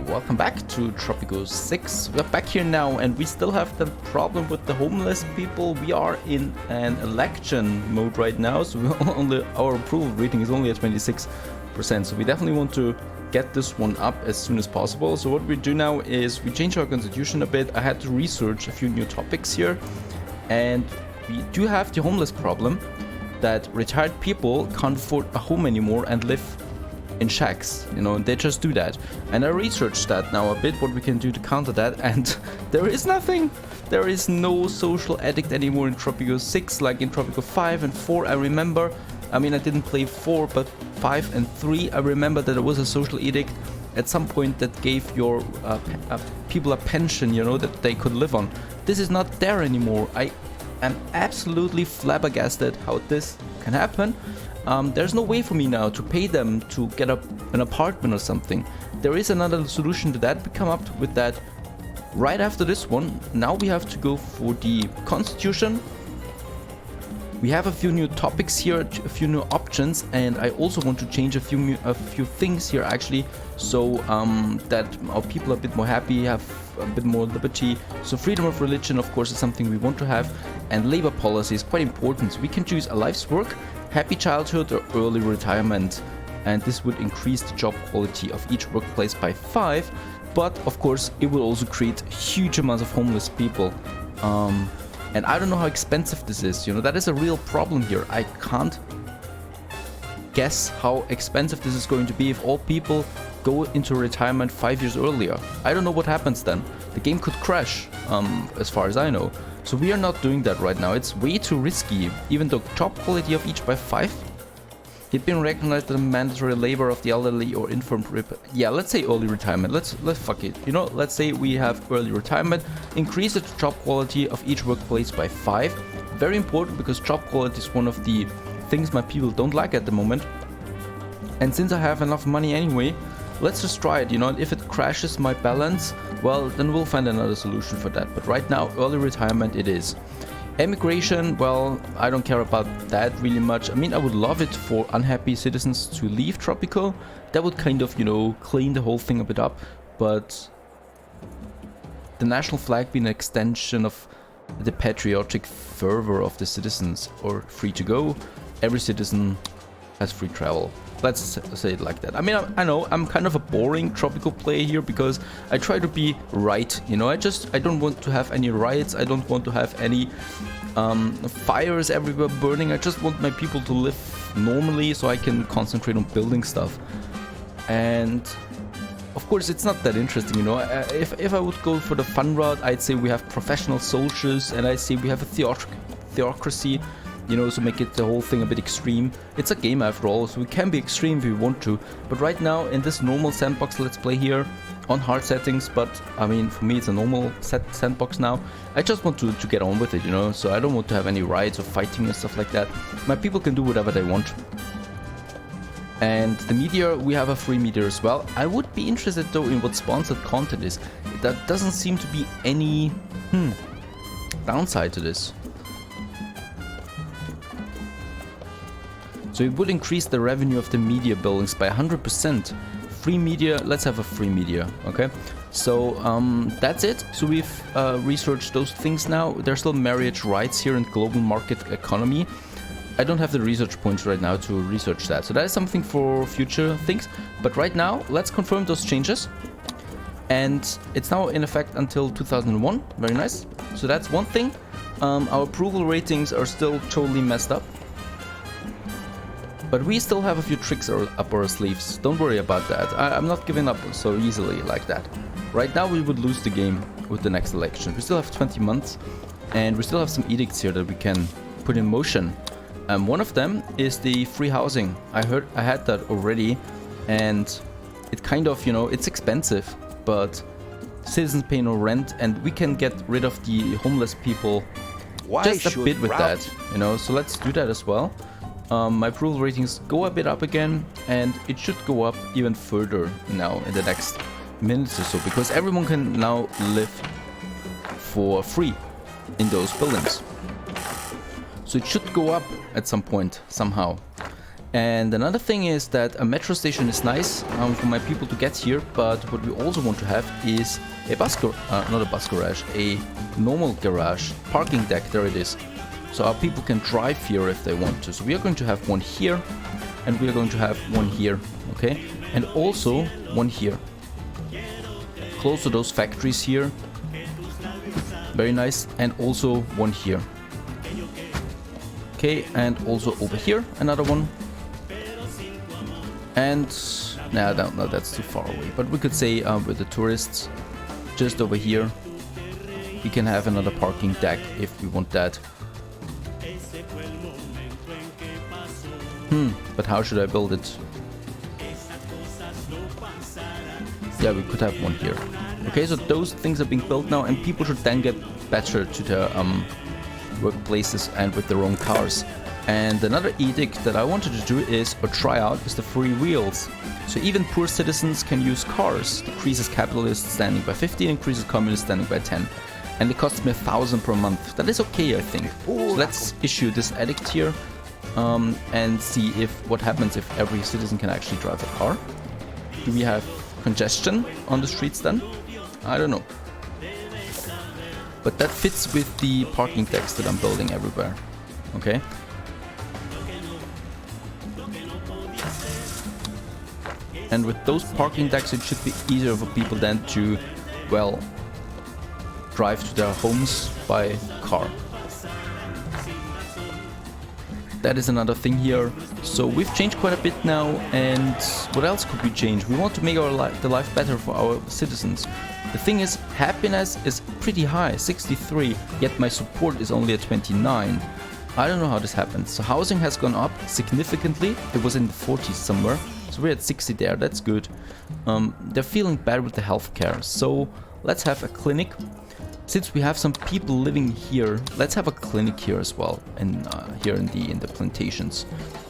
welcome back to Tropico 6. We're back here now and we still have the problem with the homeless people. We are in an election mode right now, so our approval rating is only at 26%, so we definitely want to get this one up as soon as possible. So what we do now is we change our constitution a bit. I had to research a few new topics here, and we do have the homeless problem that retired people can't afford a home anymore and live in shacks, you know, they just do that. And I researched that now a bit, what we can do to counter that, and there is nothing. There is no social edict anymore in Tropico 6 like in Tropico 5 and 4. I remember, I mean, I didn't play 4, but 5 and 3, I remember that there was a social edict at some point that gave your people a pension, you know, that they could live on. This is not there anymore. I am absolutely flabbergasted how this can happen. There's no way for me now to pay them to get an apartment or something. There is another solution to that. We come up with that right after this one. Now we have to go for the constitution. We have a few new topics here, a few new options, and I also want to change a few things here actually, so that our people are a bit more happy, have a bit more liberty. So freedom of religion, of course, is something we want to have, and labor policy is quite important. So we can choose a life's work, happy childhood, or early retirement, and this would increase the job quality of each workplace by 5, but of course it will also create huge amounts of homeless people. And I don't know how expensive this is, you know, that is a real problem here. I can't guess how expensive this is going to be if all people go into retirement 5 years earlier. I don't know what happens then. The game could crash, as far as I know. So we are not doing that right now. It's way too risky. Even though job quality of each by 5, it's been recognized as a mandatory labor of the elderly or infirm. Yeah, let's say early retirement. Let's fuck it. You know, let's say we have early retirement. Increase the job quality of each workplace by 5. Very important, because job quality is one of the things my people don't like at the moment. And since I have enough money anyway, let's just try it. You know, if it crashes my balance, well, then we'll find another solution for that. But right now, early retirement it is. Emigration, well, I don't care about that really much. I mean, I would love it for unhappy citizens to leave Tropico. That would kind of, you know, clean the whole thing a bit up. But the national flag being an extension of the patriotic fervor of the citizens, or free to go, every citizen has free travel. Let's say it like that. I mean, I know I'm kind of a boring Tropico player here, because I try to be right, you know. I don't want to have any riots. I don't want to have any fires everywhere burning. I just want my people to live normally, so I can concentrate on building stuff. And of course, it's not that interesting, you know. If I would go for the fun route, I'd say we have professional soldiers, and I'd say we have a theocracy, you know, so make it the whole thing a bit extreme. It's a game after all, so we can be extreme if we want to. But right now, in this normal sandbox let's play here, on hard settings, but I mean, for me it's a normal sandbox now. I just want to get on with it, you know, so I don't want to have any riots or fighting and stuff like that. My people can do whatever they want. And the media, we have a free media as well. I would be interested though in what sponsored content is. That doesn't seem to be any downside to this. So it would increase the revenue of the media buildings by 100%. Free media, let's have a free media, okay? So that's it. So we've researched those things now. There's still marriage rights here and global market economy. I don't have the research points right now to research that. So that is something for future things. But right now, let's confirm those changes. And it's now in effect until 2001. Very nice. So that's one thing. Our approval ratings are still totally messed up. But we still have a few tricks up our sleeves. Don't worry about that. I'm not giving up so easily like that. Right now we would lose the game with the next election. We still have 20 months, and we still have some edicts here that we can put in motion. One of them is the free housing. I had that already, and it kind of, you know, it's expensive, but citizens pay no rent, and we can get rid of the homeless people just a bit with that, you know. So let's do that as well. My approval ratings go a bit up again, and it should go up even further now in the next minutes or so, because everyone can now live for free in those buildings. So it should go up at some point somehow. And another thing is that a metro station is nice for my people to get here, but what we also want to have is a not a bus garage, a normal garage, parking deck, there it is. So our people can drive here if they want to. So we are going to have one here, and we are going to have one here, okay? And also one here. Close to those factories here. Very nice. And also one here. Okay, and also over here, another one. And no, that's too far away. But we could say with the tourists, just over here, we can have another parking deck if we want that. But how should I build it? Yeah, we could have one here. Okay, so those things are being built now, and people should then get better to their workplaces and with their own cars. And another edict that I wanted to do is, or try out, is the free wheels. So even poor citizens can use cars. Decreases capitalist standing by 15, increases communist standing by 10. And it costs me 1,000 per month. That is okay, I think. So let's issue this edict here and see if what happens if every citizen can actually drive a car. Do we have congestion on the streets then? I don't know. But that fits with the parking decks that I'm building everywhere. Okay. And with those parking decks, it should be easier for people then to, well, drive to their homes by car. That is another thing here. So we've changed quite a bit now, and what else could we change? We want to make our the life better for our citizens. The thing is, happiness is pretty high, 63, yet my support is only at 29. I don't know how this happened. So housing has gone up significantly. It was in the 40s somewhere. So we're at 60 there, that's good. They're feeling bad with the healthcare. So let's have a clinic. Since we have some people living here, let's have a clinic here as well, and here in the plantations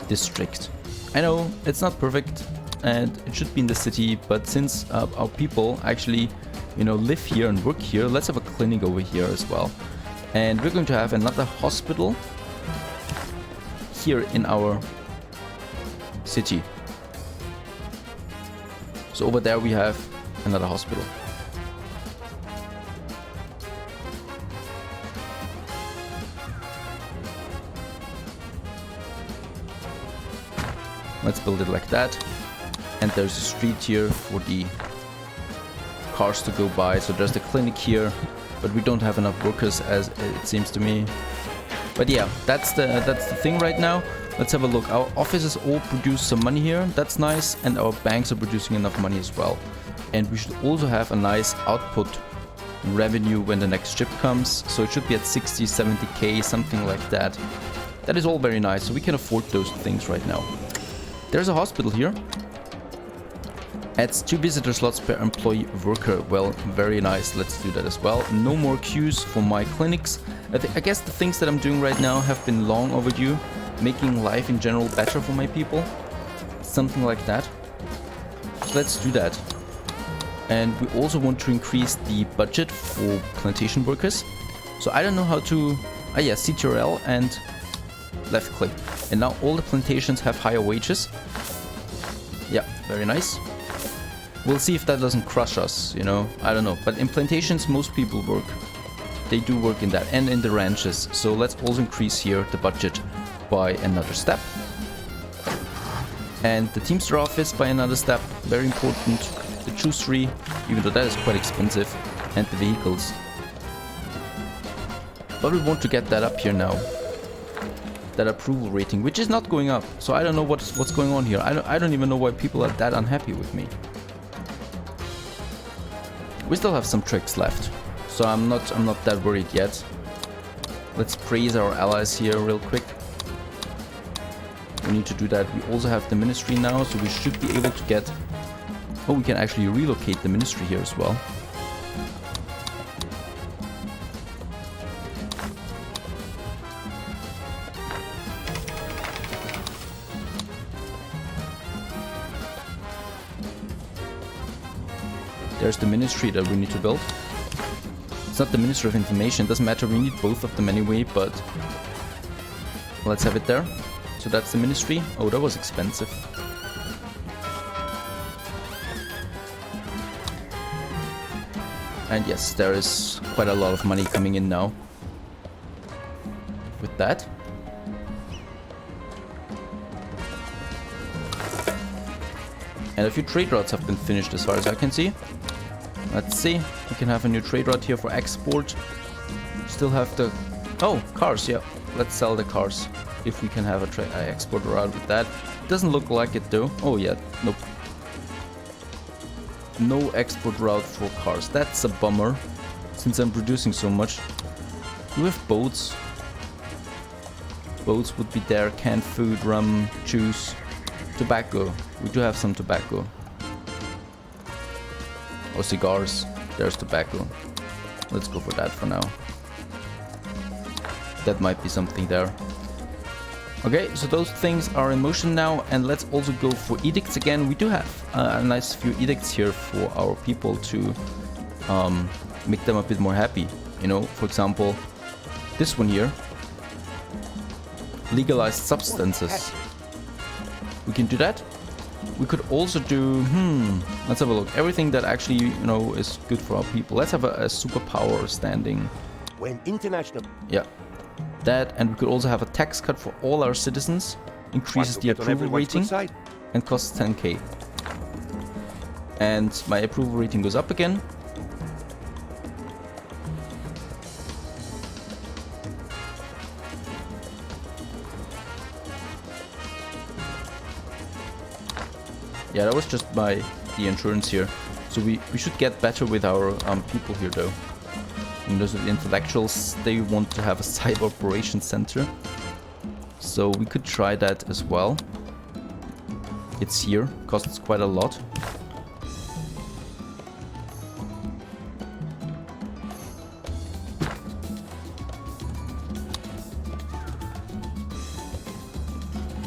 district. I know it's not perfect, and it should be in the city, but since our people actually, you know, live here and work here, let's have a clinic over here as well. And we're going to have another hospital here in our city. So over there we have another hospital. Let's build it like that. And there's a street here for the cars to go by. So there's the clinic here, but we don't have enough workers, as it seems to me. But yeah, that's the thing right now. Let's have a look. Our offices all produce some money here. That's nice. And our banks are producing enough money as well. And we should also have a nice output revenue when the next ship comes. So it should be at 60, 70k, something like that. That is all very nice. So we can afford those things right now. There's a hospital here. Adds 2 visitor slots per employee worker. Well, very nice. Let's do that as well. No more queues for my clinics. I guess the things that I'm doing right now have been long overdue. Making life in general better for my people. Something like that. So let's do that. And we also want to increase the budget for plantation workers. So I don't know how to... Ah yeah, CTRL and left click. And now all the plantations have higher wages. Yeah, very nice. We'll see if that doesn't crush us, you know. I don't know. But in plantations, most people work. They do work in that. And in the ranches. So let's also increase here the budget by another step. And the Teamster office by another step. Very important. The juicery, even though that is quite expensive. And the vehicles. But we want to get that up here now. That approval rating, which is not going up. So I don't know what's going on here. I don't even know why people are that unhappy with me. We still have some tricks left. So I'm not that worried yet. Let's praise our allies here real quick. We need to do that. We also have the ministry now, so we should be able to get... Oh, we can actually relocate the ministry here as well. There's the ministry that we need to build. It's not the Ministry of Information, doesn't matter, we need both of them anyway, but let's have it there. So that's the ministry. Oh, that was expensive. And yes, there is quite a lot of money coming in now. With that. And a few trade routes have been finished as far as I can see. Let's see. We can have a new trade route here for export. Still have the... Oh, cars, yeah. Let's sell the cars. If we can have a export route with that. Doesn't look like it though. Oh yeah, nope. No export route for cars. That's a bummer. Since I'm producing so much. Do we have boats? Boats would be there. Canned food, rum, juice, tobacco. We do have some tobacco. Or cigars. There's tobacco. Let's go for that for now. That might be something there. Okay, so those things are in motion now, and let's also go for edicts again. We do have a nice few edicts here for our people to make them a bit more happy. You know, for example, this one here. Legalized substances. We can do that. We could also do, let's have a look. Everything that actually, you know, is good for our people. Let's have a superpower standing. When international... Yeah. That, and we could also have a tax cut for all our citizens. Increases the approval rating and costs 10k. And my approval rating goes up again. Yeah, that was just by the insurance here. So we should get better with our people here though. And those are the intellectuals, they want to have a cyber operations center. So we could try that as well. It's here, costs quite a lot.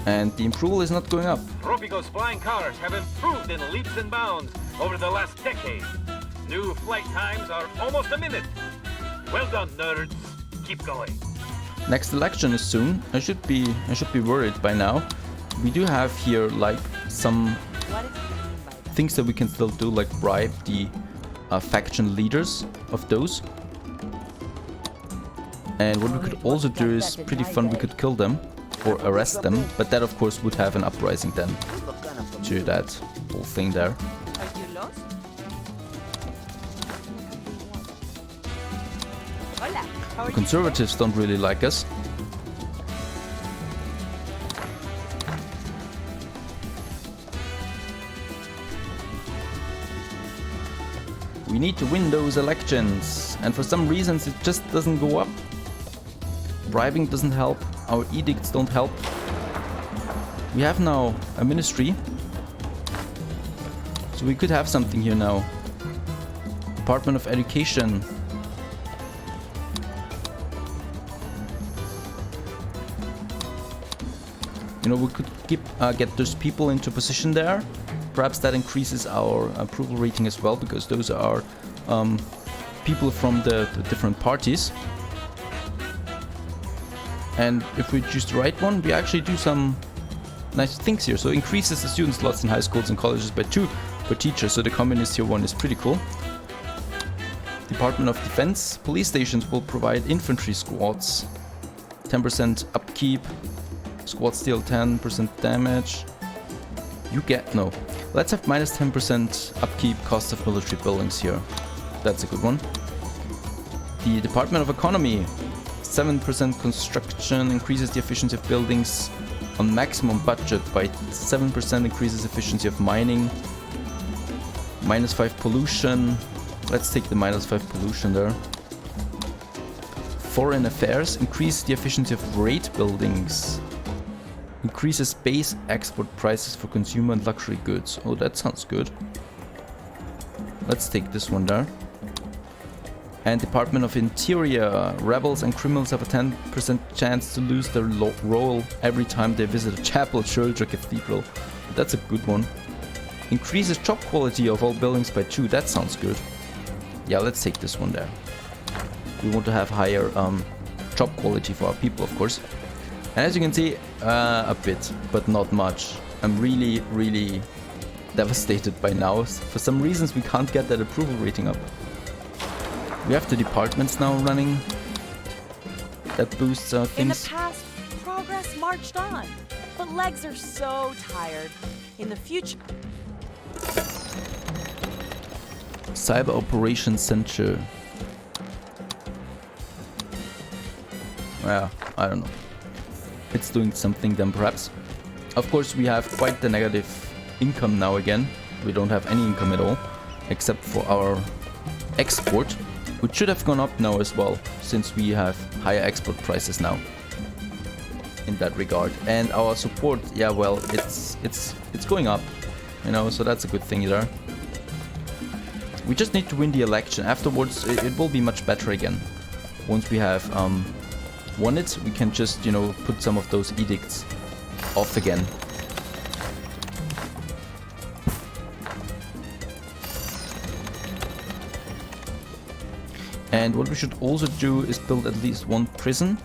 And the approval is not going up. Tropico's flying cars have improved in leaps and bounds over the last decade. New flight times are almost a minute. Well done, nerds. Keep going. Next election is soon. I should be worried by now. We do have here like some things that we can still do, like bribe the faction leaders of those. And what we could also do is pretty fun. We could kill them or arrest them, but that of course would have an uprising then to that whole thing there. The conservatives don't really like us. We need to win those elections, and for some reasons it just doesn't go up. Bribing doesn't help, our edicts don't help. We have now a ministry, so we could have something here now. Department of Education. You know, we could get those people into position there. Perhaps that increases our approval rating as well, because those are people from the different parties. And if we choose the right one, we actually do some nice things here. So increases the student slots in high schools and colleges by 2 per teacher. So the communist here one is pretty cool. Department of Defense. Police stations will provide infantry squads. 10% upkeep. Squads deal 10% damage. You get... no. Let's have minus 10% upkeep cost of military buildings here. That's a good one. The Department of Economy. 7% construction increases the efficiency of buildings on maximum budget by 7%, increases efficiency of mining. Minus 5 pollution. Let's take the minus 5 pollution there. Foreign Affairs. Increase the efficiency of raid buildings. Increases base export prices for consumer and luxury goods. Oh, that sounds good. Let's take this one there. And Department of Interior. Rebels and criminals have a 10% chance to lose their role every time they visit a chapel, church or cathedral. That's a good one. Increases job quality of all buildings by 2. That sounds good. Yeah, let's take this one there. We want to have higher job quality for our people, of course. And as you can see, a bit, but not much. I'm really, really devastated by now. For some reasons, we can't get that approval rating up. We have the departments now running. That boosts things. In the past, progress marched on, but legs are so tired. In the future... Cyber Operations Center. Well, I don't know. It's doing something then perhaps. Of course, we have quite the negative income now again. We don't have any income at all, except for our export, which should have gone up now as well, since we have higher export prices now. In that regard, and our support, yeah, well, it's going up, you know, so that's a good thing there. We just need to win the election. Afterwards, it will be much better again. Once we have won it, we can just, you know, put some of those edicts off again. And what we should also do is build at least one prison,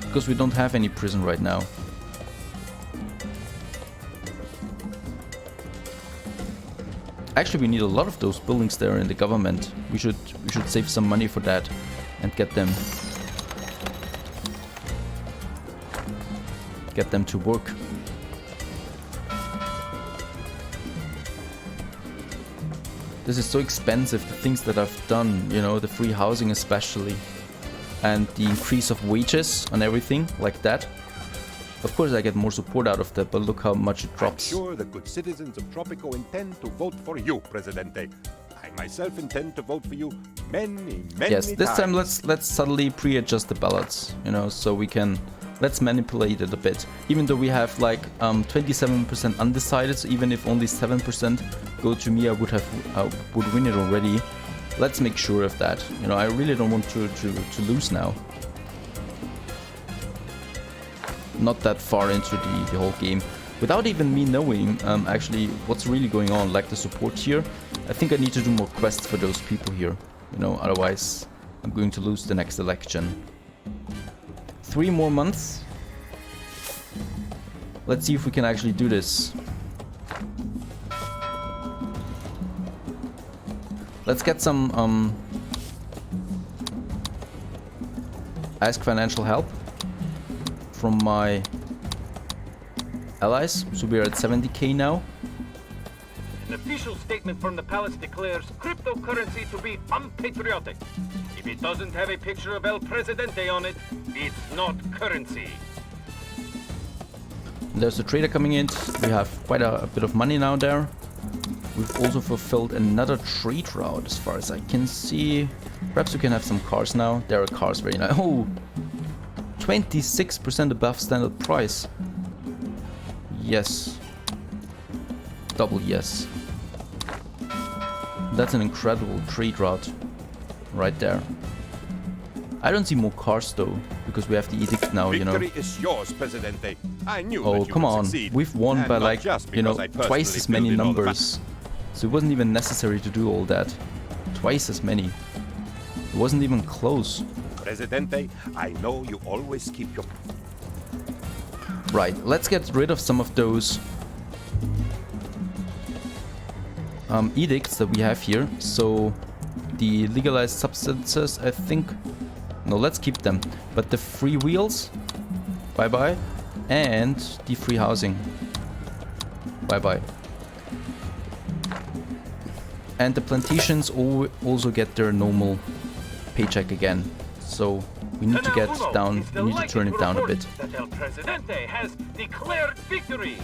because we don't have any prison right now. Actually, we need a lot of those buildings there in the government. We should save some money for that and get them to work. This is so expensive, the things that I've done, you know, the free housing especially, and the increase of wages on everything like that. Of course I get more support out of that, but look how much it drops. I'm sure the good citizens of Tropico intend to vote for you, Presidente. I myself intend to vote for you many Yes, this times. time let's subtly pre-adjust the ballots, you know, so we can, let's manipulate it a bit. Even though we have like 27% undecided, so even if only 7% go to me, I would win it already. Let's make sure of that. You know, I really don't want to lose now. Not that far into the whole game, without even me knowing actually what's really going on, like the support here. I think I need to do more quests for those people here, you know, otherwise I'm going to lose the next election. 3 more months. Let's see if we can actually do this. Let's get some ask financial help from my allies. So we're at 70k now. An official statement from the palace declares cryptocurrency to be unpatriotic. If it doesn't have a picture of El Presidente on it, it's not currency. There's a trader coming in. We have quite a bit of money now there. We've also fulfilled another trade route as far as I can see. Perhaps we can have some cars now. There are cars, very nice. Oh! 26% above standard price. Yes. Double yes. That's an incredible trade route right there. I don't see more cars though, because we have the edict now, you know. Victory is yours, Presidente. I knew Oh, that you come would on. succeed. We've won And by not like, just you know, because I personally twice as many filled in all the numbers. So it wasn't even necessary to do all that. Twice as many. It wasn't even close. Presidente, I know you always keep your... Right, let's get rid of some of those edicts that we have here. So the legalized substances, I think, no, let's keep them, but the free wheels, bye bye, and the free housing, bye bye, and the plantations also get their normal paycheck again. So we need to get down, we need to turn it down a bit. That El Presidente has declared victory.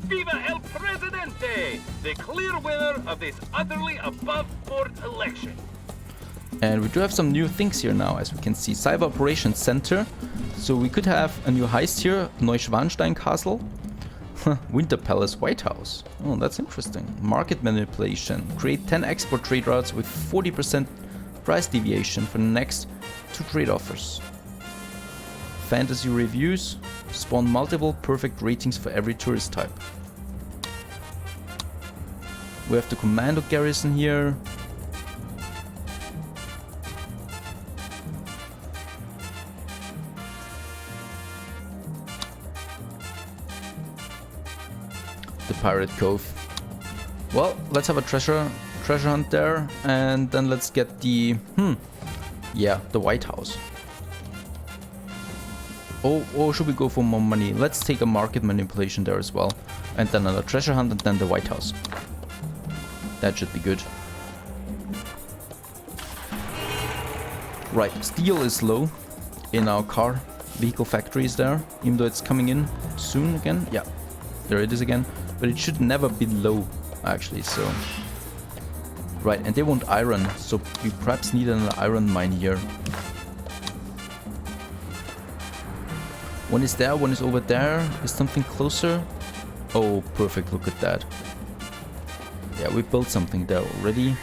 Viva El Presidente, the clear winner of this utterly above-board election. And we do have some new things here now, as we can see. Cyber Operations Center. So we could have a new heist here. Neuschwanstein Castle. Winter Palace White House. Oh, that's interesting. Market manipulation. Create 10 export trade routes with 40% price deviation for the next 2 trade offers. Fantasy reviews. Spawn multiple perfect ratings for every tourist type. We have the commando garrison here. Pirate Cove. Well, let's have a treasure hunt there, and then let's get the yeah, the White House. Or should we go for more money? Let's take a market manipulation there as well, and then another treasure hunt, and then the White House. That should be good. Right, steel is low in our car vehicle factories there, even though it's coming in soon again. Yeah, there it is again, but it should never be low actually. So right, and they want iron, so we perhaps need an iron mine here. One is there, one is over there. Is something closer? Oh, perfect, look at that. Yeah, we built something there already.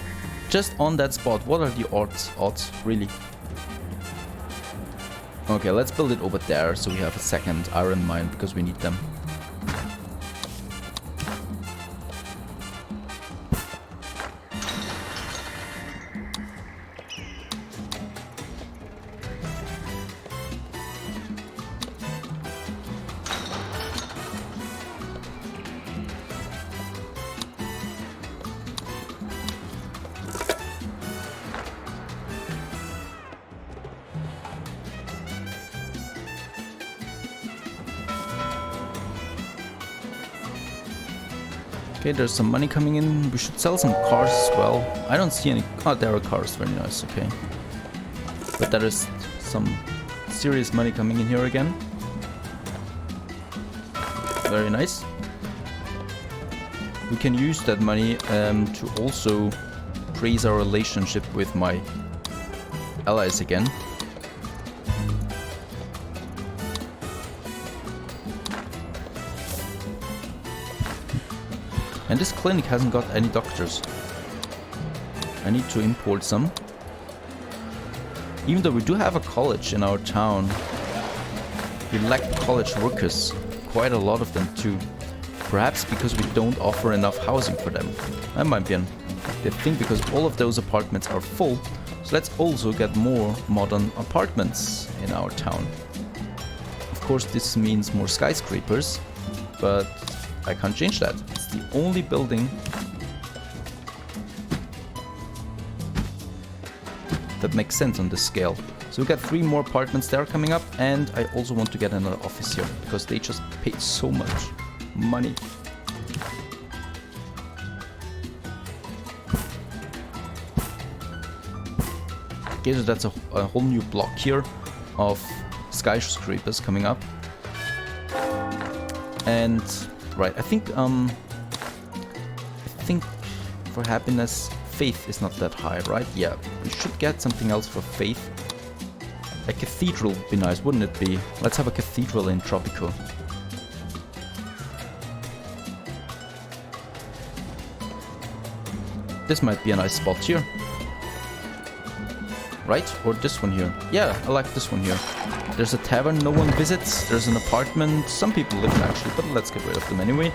Just on that spot. What are the odds, really? Okay, let's build it over there so we have a second iron mine because we need them. Okay, there's some money coming in. We should sell some cars as well. I don't see any. Oh, there are cars. Very nice. Okay. But there is some serious money coming in here again. Very nice. We can use that money to also praise our relationship with my allies again. And this clinic hasn't got any doctors. I need to import some. Even though we do have a college in our town, we lack college workers. Quite a lot of them too. Perhaps because we don't offer enough housing for them. That might be the thing, because all of those apartments are full. So let's also get more modern apartments in our town. Of course, this means more skyscrapers, but I can't change that. It's the only building that makes sense on this scale. So we got 3 more apartments there coming up, and I also want to get another office here because they just paid so much money. Okay, so that's a whole new block here of skyscrapers coming up. And right, I think for happiness, faith is not that high, right? Yeah, we should get something else for faith. A cathedral would be nice, wouldn't it be? Let's have a cathedral in Tropico. This might be a nice spot here. Right? Or this one here. Yeah, I like this one here. There's a tavern no one visits. There's an apartment. Some people live in actually, but let's get rid of them anyway.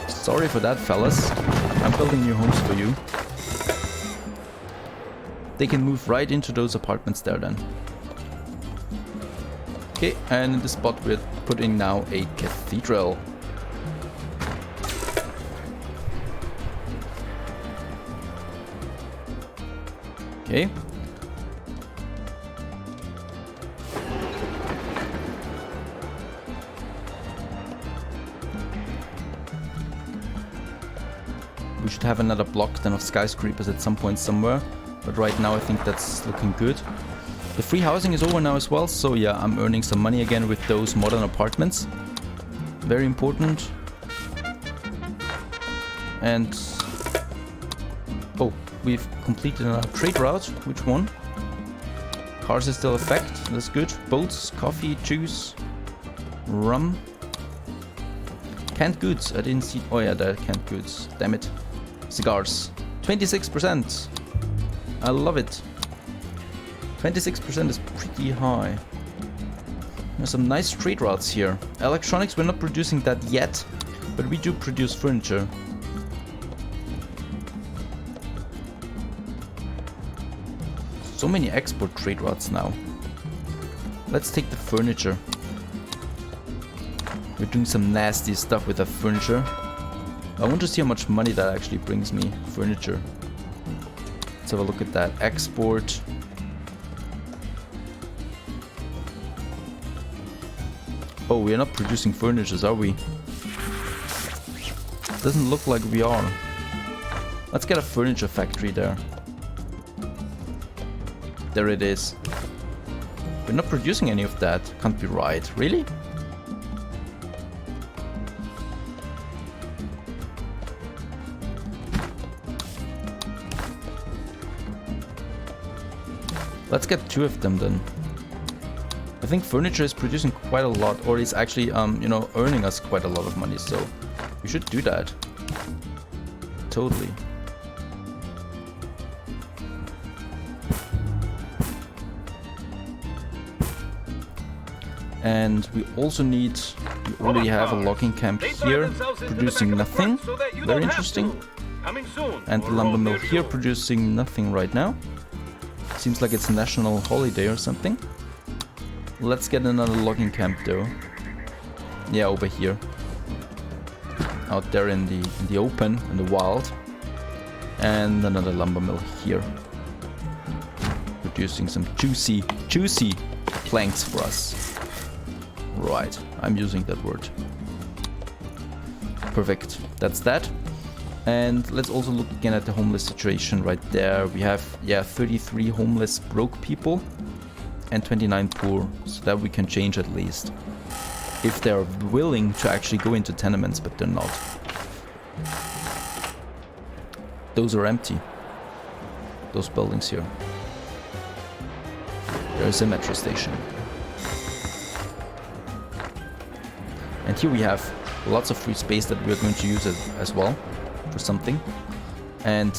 Sorry for that, fellas. I'm building new homes for you. They can move right into those apartments there then. Okay, and in this spot we're putting now a cathedral. Okay. We should have another block then of skyscrapers at some point somewhere, but right now I think that's looking good. The free housing is over now as well, so yeah, I'm earning some money again with those modern apartments. Very important. And oh, we've completed a trade route. Which one? Cars is still effect. That's good. Boats, coffee, juice, rum. Canned goods. I didn't see. Oh yeah, there are canned goods. Damn it. Cigars. 26%. I love it. 26% is pretty high. There's some nice trade routes here. Electronics, we're not producing that yet, but we do produce furniture. So many export trade routes now. Let's take the furniture. We're doing some nasty stuff with the furniture. I want to see how much money that actually brings me. Furniture. Let's have a look at that. Export. Oh, we are not producing furnitures, are we? Doesn't look like we are. Let's get a furniture factory there. There it is. We're not producing any of that. Can't be right. Really? Let's get 2 of them then. I think furniture is producing quite a lot, or is actually, you know, earning us quite a lot of money, so we should do that. Totally. And we also need, we already have a logging camp here, producing nothing. Very interesting. And the lumber mill here producing nothing right now. Seems like it's a national holiday or something. Let's get another logging camp though. Yeah, over here. Out there in the open, in the wild. And another lumber mill here. Producing some juicy planks for us. Right, I'm using that word. Perfect, that's that. And let's also look again at the homeless situation right there. We have, yeah, 33 homeless broke people and 29 poor, so that we can change at least. If they're willing to actually go into tenements, but they're not. Those are empty. Those buildings here. There's a metro station. And here we have lots of free space that we're going to use as well for something. And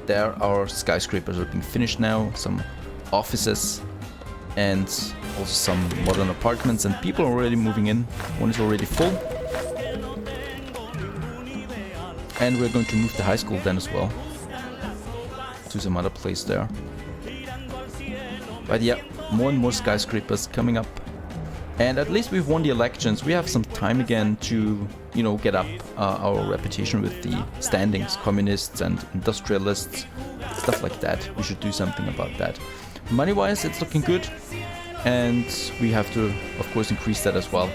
there our skyscrapers are being finished now, some offices and also some modern apartments, and people are already moving in. One is already full. And we're going to move the high school then as well to some other place there. But yeah, more and more skyscrapers coming up. And at least we've won the elections. We have some time again to, you know, get up our reputation with the standings, communists and industrialists, stuff like that. We should do something about that. Money-wise, it's looking good. And we have to, of course, increase that as well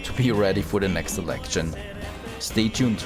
to be ready for the next election. Stay tuned.